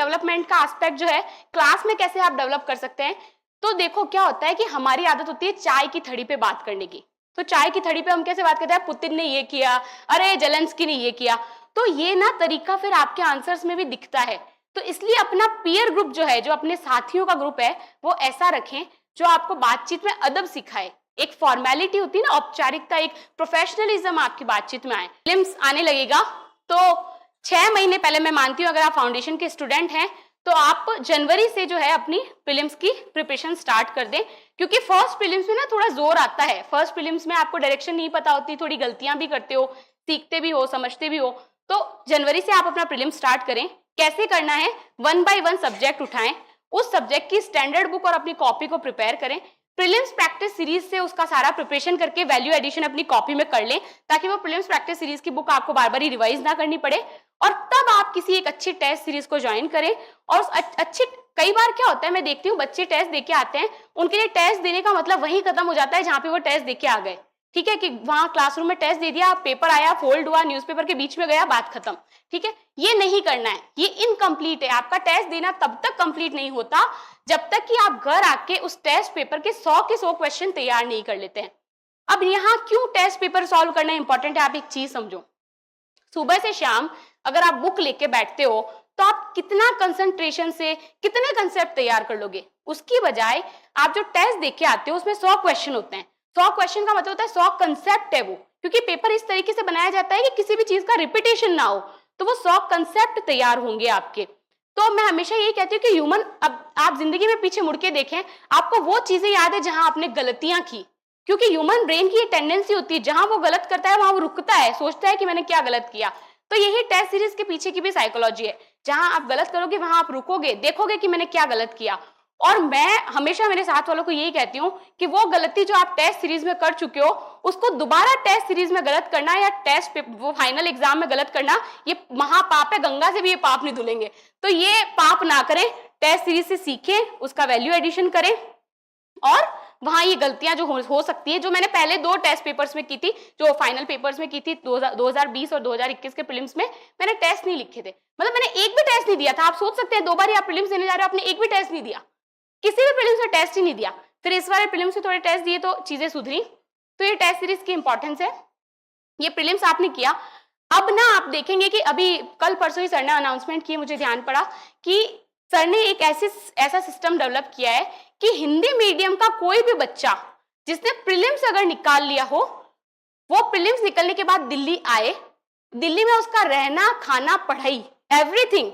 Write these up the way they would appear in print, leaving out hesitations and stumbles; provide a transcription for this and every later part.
Development का aspect जो है क्लास में कैसे आप डेवलप कर सकते हैं, तो देखो क्या होता है कि हमारी आदत होती है चाय की थड़ी पे बात करने की। तो चाय की थड़ी पे हम कैसे बात करते हैं, पुतिन ने ये किया, अरे जेलेंस्की ने ये किया। तो ये ना तरीका फिर आपके आंसर्स में भी दिखता है। तो इसलिए अपना पीयर ग्रुप जो है, जो अपने साथियों का ग्रुप है, वो ऐसा रखें जो आपको बातचीत में अदब सिखाए। एक फॉर्मेलिटी होती है ना, औपचारिकता, एक प्रोफेशनलिज्म आपकी बातचीत में आए। प्रीलिम्स आने लगेगा तो 6 महीने पहले, मैं मानती हूँ अगर आप फाउंडेशन के स्टूडेंट हैं तो आप जनवरी से जो है अपनी प्रीलिम्स की प्रिपरेशन स्टार्ट कर दें, क्योंकि फर्स्ट प्रीलिम्स में ना थोड़ा जोर आता है। फर्स्ट प्रीलिम्स में आपको डायरेक्शन नहीं पता होती, थोड़ी गलतियां भी करते हो, सीखते भी हो, समझते भी हो। तो जनवरी से आप अपना प्रीलिम्स स्टार्ट करें। कैसे करना है, 1 बाय 1 सब्जेक्ट उठाएं, उस सब्जेक्ट की स्टैंडर्ड बुक और अपनी कॉपी को प्रिपेयर करें। प्रीलिम्स प्रैक्टिस सीरीज से उसका सारा प्रिपरेशन करके वैल्यू एडिशन अपनी कॉपी में कर लें, ताकि वो प्रीलिम्स प्रैक्टिस सीरीज की बुक आपको बार बार रिवाइज ना करनी पड़े। और तब आप किसी एक अच्छी टेस्ट सीरीज को ज्वाइन करें। और अच्छी, कई बार क्या होता है, मैं देखती हूँ बच्चे टेस्ट देके आते हैं, उनके लिए टेस्ट देने का मतलब वहीं खत्म हो जाता है जहां पे वो टेस्ट देके आ गए। ठीक है, कि वहां क्लासरूम में टेस्ट दे दिया, पेपर आया, फोल्ड हुआ, न्यूज़पेपर के बीच में गया, बात खत्म। ठीक है, ये नहीं करना है, ये इनकम्प्लीट है। आपका टेस्ट देना तब तक कंप्लीट नहीं होता जब तक कि आप घर आके उस टेस्ट पेपर के 100 क्वेश्चन तैयार नहीं कर लेते हैं। अब यहाँ क्यों टेस्ट पेपर सॉल्व करना इंपॉर्टेंट है, आप एक चीज समझो। सुबह से शाम अगर आप बुक लेके बैठते हो तो आप कितना कंसंट्रेशन से कितने कंसेप्ट तैयार कर लोगे। उसकी बजाय आप जो टेस्ट देख के आते हो उसमें 100 क्वेश्चन होते हैं। 100 क्वेश्चन का मतलब होता है 100 कंसेप्ट है वो, क्योंकि पेपर इस तरीके से बनाया जाता है कि किसी भी चीज का रिपीटेशन ना हो। तो वो 100 कंसेप्ट तैयार होंगे आपके। तो मैं हमेशा यही कहती हूँ कि ह्यूमन, अब आप जिंदगी में पीछे मुड़ के देखें, आपको वो चीजें याद है जहां आपने गलतियां की, क्योंकि ह्यूमन ब्रेन की ये टेंडेंसी होती है, जहां वो गलत करता है वहां वो रुकता है, सोचता है कि मैंने क्या गलत किया। तो यही टेस्ट सीरीज के पीछे की भी साइकोलॉजी है, जहां आप गलत करोगे वहां आप रुकोगे, देखोगे कि मैंने क्या गलत किया। और मैं हमेशा मेरे साथ वालों को यही कहती हूँ कि वो गलती जो आप टेस्ट सीरीज में कर चुके हो, उसको दोबारा टेस्ट सीरीज में गलत करना या टेस्ट वो फाइनल एग्जाम में गलत करना, ये महापाप है। गंगा से भी ये पाप नहीं धुलेंगे। तो ये पाप ना करें, टेस्ट सीरीज से सीखें, उसका वैल्यू एडिशन करें, और वहां ये गलतियां जो हो सकती है, जो मैंने पहले 2 टेस्ट पेपर्स में की थी, जो फाइनल पेपर्स में की थी 2020 और 2021 के प्रीलिम्स में, मैंने टेस्ट नहीं लिखे थे। मतलब मैंने एक भी टेस्ट नहीं दिया था। आप सोच सकते हैं 2 बार आप प्रीलिम्स देने जा रहे हो, आपने एक भी टेस्ट नहीं दिया, किसी भी प्रीलिम्स में टेस्ट ही नहीं दिया। फिर इस बार प्रीलिम्स में थोड़े टेस्ट दिए तो चीजें सुधरी। तो ये टेस्ट सीरीज की इंपॉर्टेंस है। ये प्रीलिम्स आपने किया, अब ना आप देखेंगे कि अभी कल परसों ही सर ने अनाउंसमेंट की, मुझे ध्यान पड़ा कि सर ने एक ऐसा सिस्टम डेवलप किया है कि हिंदी मीडियम का कोई भी बच्चा जिसने प्रीलिम्स अगर निकाल लिया हो, वो प्रीलिम्स निकलने के बाद दिल्ली आए, दिल्ली में उसका रहना, खाना, पढ़ाई, एवरीथिंग,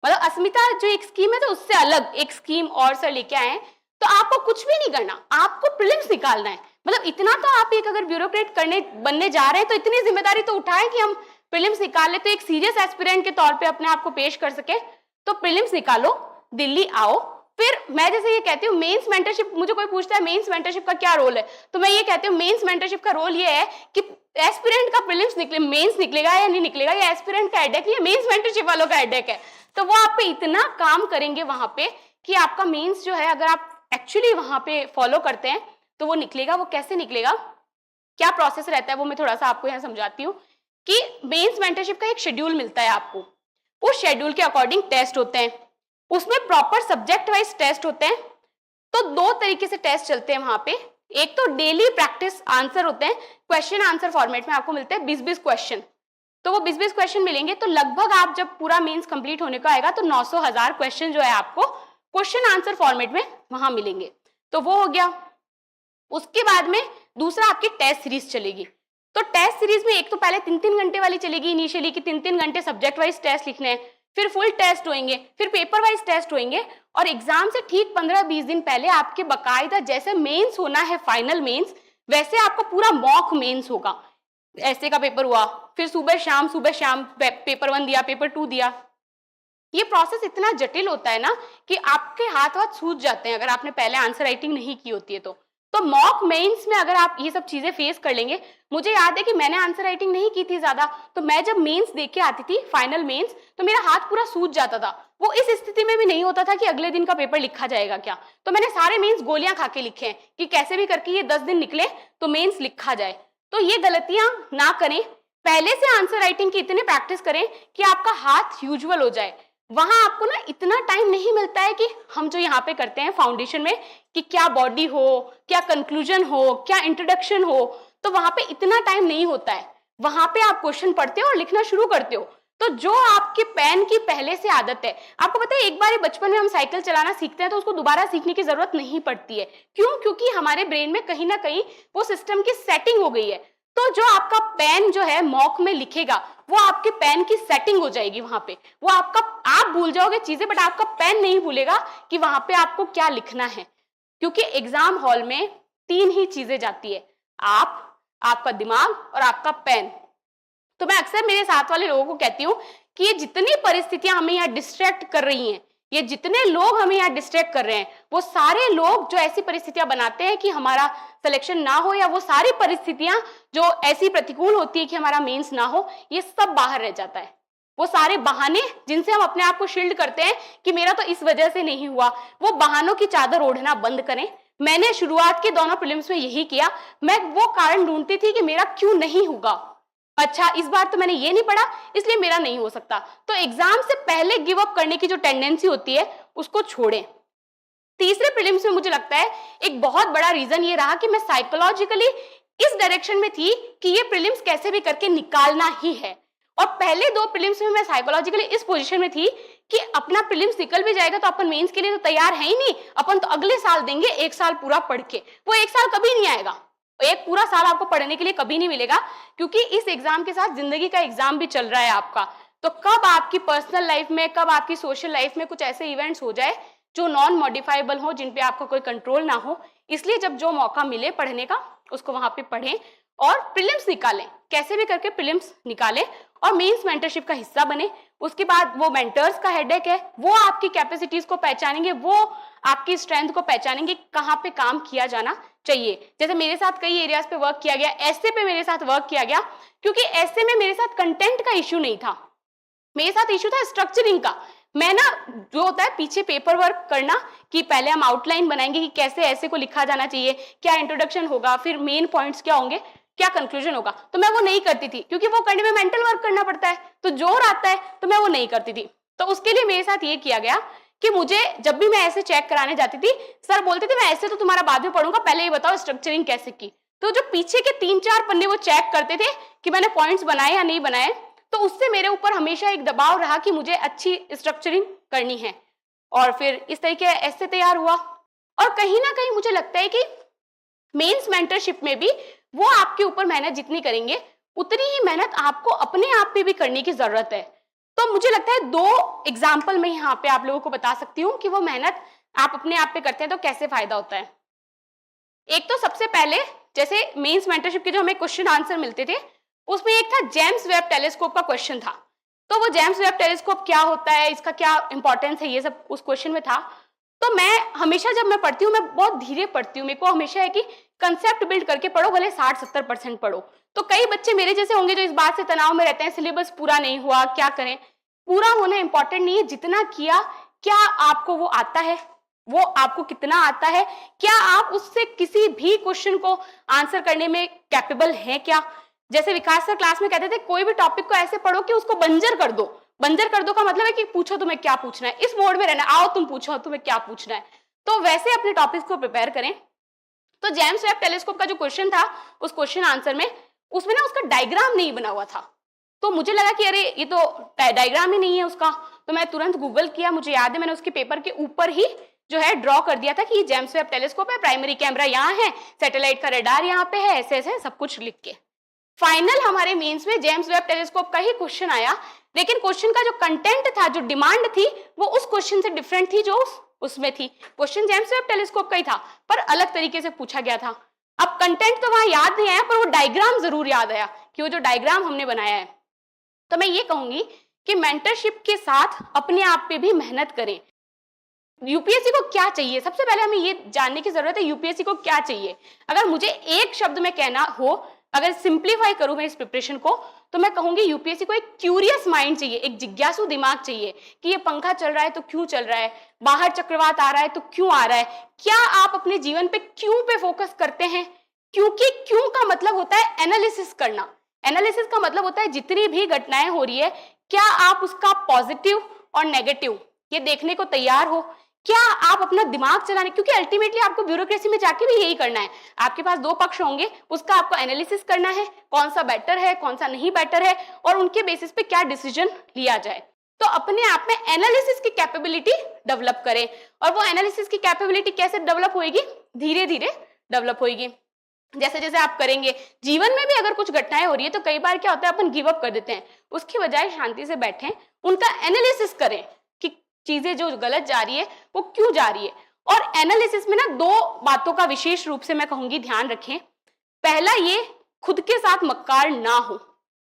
मतलब अस्मिता जो एक स्कीम है तो उससे अलग एक स्कीम और सर लेके आए हैं। तो आपको कुछ भी नहीं करना, आपको प्रीलिम्स निकालना है। मतलब इतना तो आप एक अगर ब्यूरोक्रेट बनने जा रहे हैं तो इतनी जिम्मेदारी तो उठाएं कि हम प्रीलिम्स निकाल ले, तो एक सीरियस एस्पिरेंट के तौर पे अपने आप को पेश कर सके। तो प्रीलिम्स निकालो, दिल्ली आओ। फिर मैं जैसे ये कहती हूँ मेंस मेंटरशिप, मुझे कोई पूछता है मेंस मेंटरशिप का क्या रोल है, तो मैं ये कहती हूँ मेंस मेंटरशिप का रोल ये है कि एस्पिरेंट का प्रीलिम्स निकले, मेंस निकलेगा या नहीं निकलेगा ये एस्पिरेंट का हेडेक, ये मेंस मेंटरशिप वालों का हेडेक है। तो वो आप पे इतना काम करेंगे वहां पे कि आपका मेंस जो है, अगर आप एक्चुअली वहां पे फॉलो करते हैं तो वो निकलेगा। वो कैसे निकलेगा, क्या प्रोसेस रहता है, वो मैं थोड़ा सा आपको यहाँ समझाती हूँ कि मेंस मेंटरशिप का एक शेड्यूल मिलता है आपको, उस शेड्यूल के अकॉर्डिंग टेस्ट होते हैं, उसमें प्रॉपर सब्जेक्ट वाइज टेस्ट होते हैं। तो 2 तरीके से टेस्ट चलते हैं वहां पे। एक तो डेली प्रैक्टिस आंसर होते हैं, क्वेश्चन आंसर फॉर्मेट में आपको मिलते हैं 20-20 क्वेश्चन। तो वो 20-20 क्वेश्चन मिलेंगे, तो लगभग आप जब पूरा मेंस कंप्लीट होने का आएगा तो 900,000 क्वेश्चन जो है आपको क्वेश्चन आंसर फॉर्मेट में वहां मिलेंगे। तो वो हो गया। उसके बाद में दूसरा आपकी टेस्ट सीरीज चलेगी। तो टेस्ट सीरीज में एक तो पहले 3-3 घंटे वाली चलेगी इनिशियली, कि 3-3 घंटे सब्जेक्ट वाइज टेस्ट लिखने हैं, फिर फुल टेस्ट होंगे, फिर पेपर वाइज टेस्ट होंगे, और एग्जाम से ठीक 15-20 दिन पहले आपके बकायदा जैसे मेंस होना है फाइनल मेंस, वैसे आपको पूरा मॉक मेंस होगा। ऐसे का पेपर हुआ, फिर सुबह शाम पेपर 1 दिया, पेपर 2 दिया। ये प्रोसेस इतना जटिल होता है ना कि आपके हाथ सूज जाते हैं अगर आपने पहले आंसर राइटिंग नहीं की होती है तो मॉक मेंस में अगर आप ये सब चीजें फेस कर लेंगे। मुझे याद है कि मैंने आंसर राइटिंग नहीं की थी ज्यादा, तो मैं जब मेंस देख के आती थी फाइनल मेंस, तो मेरा हाथ पूरा सूज जाता था। वो इस स्थिति में भी नहीं होता था कि अगले दिन का पेपर लिखा जाएगा क्या। तो मैंने सारे मेंस गोलियां खा के लिखे हैं कि कैसे भी करके ये 10 दिन निकले तो मेंस लिखा जाए। तो ये गलतियां ना करें, पहले से आंसर राइटिंग की इतनी प्रैक्टिस करें कि आपका हाथ यूजुअल हो जाए। वहां आपको ना इतना टाइम नहीं मिलता है कि हम जो यहाँ पे करते हैं फाउंडेशन में कि क्या बॉडी हो, क्या कंक्लूजन हो, क्या इंट्रोडक्शन हो, तो वहां पे इतना टाइम नहीं होता है। वहां पे आप क्वेश्चन पढ़ते हो और लिखना शुरू करते हो। तो जो आपके पेन की पहले से आदत है, आपको पता है एक बार बचपन में हम साइकिल चलाना सीखते हैं तो उसको दोबारा सीखने की जरूरत नहीं पड़ती है। क्यों? क्योंकि हमारे ब्रेन में कहीं ना कहीं वो सिस्टम की सेटिंग हो गई है। तो जो आपका पेन जो है मॉक में लिखेगा, वो आपके पेन की सेटिंग हो जाएगी वहां पे। वो आपका, आप भूल जाओगे चीजें बट आपका पेन नहीं भूलेगा कि वहां पे आपको क्या लिखना है। क्योंकि एग्जाम हॉल में 3 ही चीजें जाती है, आप, आपका दिमाग और आपका पेन। तो मैं अक्सर मेरे साथ वाले लोगों को कहती हूँ कि ये जितनी परिस्थितियां हमें यहाँ डिस्ट्रैक्ट कर रही हैं, ये जितने लोग हमें यहाँ डिस्ट्रैक्ट कर रहे हैं, वो सारे लोग जो ऐसी परिस्थितियां बनाते हैं कि हमारा सिलेक्शन ना हो, या वो सारी परिस्थितियां जो ऐसी प्रतिकूल होती है कि हमारा मेंस ना हो, ये सब बाहर रह जाता है। वो सारे बहाने जिनसे हम अपने आप को शील्ड करते हैं कि मेरा तो इस वजह से नहीं हुआ, वो बहानों की चादर ओढ़ना बंद करें। मैंने शुरुआत के दोनों प्रीलिम्स में यही किया, मैं वो कारण ढूंढती थी कि मेरा क्यों नहीं होगा। अच्छा, इस बार तो मैंने ये नहीं पढ़ा इसलिए मेरा नहीं हो सकता। तो एग्जाम से पहले गिव अप करने की जो टेंडेंसी होती है उसको छोड़ें। तीसरे प्रीलिम्स में मुझे लगता है एक बहुत बड़ा रीजन ये रहा कि मैं साइकोलॉजिकली इस डायरेक्शन में थी कि ये प्रीलिम्स कैसे भी करके निकालना ही है। और पहले 2 प्रीलिम्स में मैं साइकोलॉजिकली इस पोजीशन में थी कि अपना प्रीलिम्स निकल भी जाएगा तो अपन मेंस के लिए तो तैयार है ही नहीं, अपन तो अगले साल देंगे 1 साल पूरा पढ़ के। वो 1 साल कभी नहीं आएगा, एक पूरा साल आपको पढ़ने के लिए कभी नहीं मिलेगा, क्योंकि इस एग्जाम के साथ जिंदगी का एग्जाम भी चल रहा है आपका। तो कब आपकी पर्सनल लाइफ में, कब आपकी सोशल लाइफ में कुछ ऐसे इवेंट्स हो जाए जो नॉन मॉडिफाइबल हो, जिन पे आपका कोई कंट्रोल ना हो। इसलिए जब जो मौका मिले पढ़ने का उसको वहां पे पढ़ें और प्रीलिम्स निकालें, कैसे भी करके प्रीलिम्स निकालें और मेंस मेंटरशिप का हिस्सा बने। उसके बाद वो मेंटर्स का हेडेक है, वो आपकी कैपेसिटीज को पहचानेंगे, वो आपकी स्ट्रेंथ को पहचानेंगे, कहाँ पे काम किया जाना चाहिए। जैसे मेरे साथ कई एरियाज पे वर्क किया गया, ऐसे पे मेरे साथ वर्क किया गया, क्योंकि ऐसे में मेरे साथ कंटेंट का इश्यू नहीं था, मेरे साथ इश्यू था स्ट्रक्चरिंग का। मैं ना, जो होता है पीछे पेपर वर्क करना कि पहले हम आउटलाइन बनाएंगे कि कैसे ऐसे को लिखा जाना चाहिए, क्या इंट्रोडक्शन होगा, फिर मेन पॉइंट्स क्या होंगे, क्या कंक्लूजन होगा, तो मैं वो नहीं करती थी क्योंकि वो करने में मेंटल वर्क करना पड़ता है, तो जोर आता है, तो मैं वो नहीं करती थी। तो उसके लिए मेरे साथ ये किया गया कि मुझे जब भी मैं ऐसे चेक कराने जाती थी, सर बोलते थे मैं ऐसे तो तुम्हारा बाद में पढ़ूंगा, पहले ये बताओ स्ट्रक्चरिंग कैसे की। तो जो पीछे के 3-4 पन्ने वो चेक करते थे कि मैंने पॉइंट्स बनाए या नहीं बनाए, तो उससे मेरे ऊपर हमेशा एक दबाव रहा कि मुझे अच्छी स्ट्रक्चरिंग करनी है, और फिर इस तरीके ऐसे तैयार हुआ। और कहीं ना कहीं मुझे लगता है कि मेंस मेंटरशिप में भी वो आपके ऊपर मेहनत जितनी करेंगे, उतनी ही मेहनत आपको अपने आप पे भी करने की जरूरत है। तो मुझे लगता है 2 एग्जाम्पल मैं यहाँ पे आप लोगों को बता सकती हूँ कि वो मेहनत आप अपने आप पे करते हैं तो कैसे फायदा होता है। एक तो सबसे पहले, जैसे मेंस मेंटरशिप के जो हमें क्वेश्चन आंसर मिलते थे, उसमें एक था जेम्स वेब टेलीस्कोप का क्वेश्चन था। तो वो जेम्स वेब टेलीस्कोप क्या होता है, इसका क्या इंपॉर्टेंस है, ये सब उस क्वेश्चन में था। तो मैं हमेशा जब मैं पढ़ती हूँ, मैं बहुत धीरे पढ़ती हूँ, मेरे को हमेशा है कि कंसेप्ट बिल्ड करके पढ़ो, भले 60-70% पढ़ो। तो कई बच्चे मेरे जैसे होंगे जो इस बात से तनाव में रहते हैं, सिलेबस पूरा नहीं हुआ, क्या करें। पूरा होना इंपॉर्टेंट नहीं है, जितना किया, क्या आपको वो आता है, वो आपको कितना आता है, क्या आप उससे किसी भी क्वेश्चन को आंसर करने में कैपेबल है क्या। जैसे विकास सर क्लास में कहते थे, कोई भी टॉपिक को ऐसे पढ़ो कि उसको बंजर कर दो। बंजर कर दो का मतलब है कि पूछो तुम्हें क्या पूछना है, इस मोड में रहना, आओ तुम पूछो तुम्हें क्या पूछना है। तो वैसे अपने टॉपिक्स को प्रिपेयर करें। तो जेम्स वेब टेलीस्कोप का जो क्वेश्चन था, उस क्वेश्चन आंसर में, उसमें ना उसका डायग्राम नहीं बना हुआ था। तो मुझे लगा कि अरे ये तो डायग्राम ही नहीं है उसका। तो मैं तुरंत गूगल किया, मुझे याद है मैंने उसके पेपर के ऊपर ही जो है ड्रॉ कर दिया था कि ये जेम्स वेब टेलीस्कोप है, प्राइमरी कैमरा यहाँ है, सैटेलाइट का रडार यहाँ पे है, ऐसे ऐसे सब कुछ लिख के। फाइनल हमारे मेंस में जेम्स वेब टेलीस्कोप का ही क्वेश्चन आया, लेकिन क्वेश्चन का जो कंटेंट था, जो डिमांड थी, वो उस क्वेश्चन से डिफरेंट थी जो उसमें थी। क्वेश्चन जेम्स वेब टेलीस्कोप का ही था, पर अलग तरीके से पूछा गया था। अब कंटेंट तो वहां याद नहीं आया, पर वो डायग्राम जरूर याद आया कि वो जो डायग्राम हमने बनाया है। तो मैं ये कहूंगी कि मेंटरशिप के साथ अपने आप पे भी मेहनत करें। यूपीएससी को क्या चाहिए, सबसे पहले हमें ये जानने की जरूरत है यूपीएससी को क्या चाहिए। अगर मुझे एक शब्द में कहना हो, अगर सिंप्लीफाई करूं मैं इस प्रिपरेशन को, तो मैं कहूंगी यूपीएससी को एक क्यूरियस माइंड चाहिए, एक जिज्ञासु दिमाग चाहिए कि ये पंखा चल रहा है तो क्यों चल रहा है, बाहर चक्रवात आ रहा है तो क्यों आ रहा है, क्या आप अपने जीवन पे क्यों पे फोकस करते हैं। क्योंकि क्यों का मतलब होता है एनालिसिस करना। एनालिसिस का मतलब होता है जितनी भी घटनाएं हो रही है, क्या आप उसका पॉजिटिव और नेगेटिव ये देखने को तैयार हो? क्या आप अपना दिमाग चलाने, क्योंकि अल्टीमेटली आपको ब्यूरोक्रेसी में जाके भी यही करना है, आपके पास दो पक्ष होंगे, उसका आपको एनालिसिस करना है, कौन सा बेटर है, कौन सा नहीं बेटर है, और उनके बेसिस पे क्या डिसीजन लिया जाए। तो अपने आप में एनालिसिस की कैपेबिलिटी डेवलप करें, और वो एनालिसिस की कैपेबिलिटी कैसे डेवलप होगी? धीरे धीरे डेवलप होगी। जैसे जैसे आप करेंगे, जीवन में भी अगर कुछ घटनाएं हो रही है तो कई बार क्या होता है अपन गिव अप कर देते हैं, उसकी बजाय शांति से बैठें, उनका एनालिसिस करें कि चीजें जो गलत जा रही है वो क्यों जा रही है। और एनालिसिस में ना दो बातों का विशेष रूप से मैं कहूंगी ध्यान रखें। पहला, ये खुद के साथ मक्कार ना हो।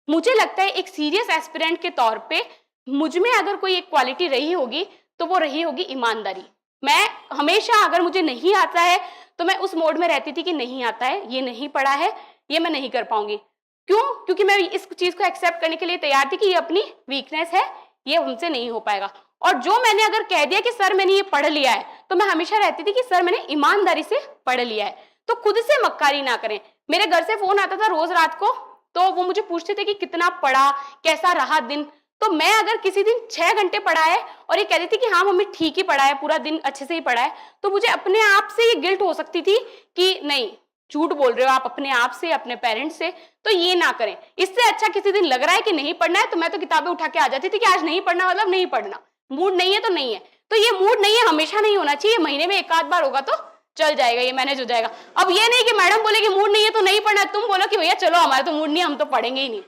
मुझे लगता है एक सीरियस एस्पिरेंट के तौर पे मुझ में अगर कोई एक क्वालिटी रही होगी तो वो रही होगी ईमानदारी। मैं हमेशा अगर मुझे नहीं आता है तो मैं उस मोड में रहती थी कि नहीं आता है, ये नहीं पढ़ा है, ये मैं नहीं कर पाऊंगी। क्यों? क्योंकि मैं इस चीज को एक्सेप्ट करने के लिए तैयार थी कि ये अपनी वीकनेस है, ये हमसे नहीं हो पाएगा। और जो मैंने अगर कह दिया कि सर मैंने ये पढ़ लिया है, तो मैं हमेशा रहती थी कि सर मैंने ईमानदारी से पढ़ लिया है। तो खुद से मक्कारी ना करें। मेरे घर से फोन आता था रोज रात को, तो वो मुझे पूछते थे कि कितना पढ़ा, कैसा रहा दिन। तो मैं अगर किसी दिन 6 घंटे पढ़ा है और ये कह रही थी कि हाँ मम्मी ठीक ही पढ़ा है, पूरा दिन अच्छे से ही पढ़ा है, तो मुझे अपने आप से ये गिल्ट हो सकती थी कि नहीं झूठ बोल रहे हो आप अपने आप से, अपने पेरेंट्स से। तो ये ना करें। इससे अच्छा किसी दिन लग रहा है कि नहीं पढ़ना है तो मैं तो किताबें उठा के आ जाती थी कि आज नहीं पढ़ना मतलब नहीं पढ़ना, मूड नहीं है तो नहीं है। तो ये मूड नहीं है हमेशा नहीं होना चाहिए, महीने में एक आध बार होगा तो चल जाएगा, ये मैनेज हो जाएगा। अब ये नहीं कि मैडम बोले कि मूड नहीं है तो नहीं पढ़ना, तुम बोलो कि भैया चलो हमारा तो मूड नहीं, हम तो पढ़ेंगे ही नहीं।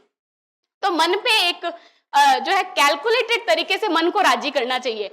तो मन पे एक जो है कैलकुलेटेड तरीके से मन को राजी करना चाहिए।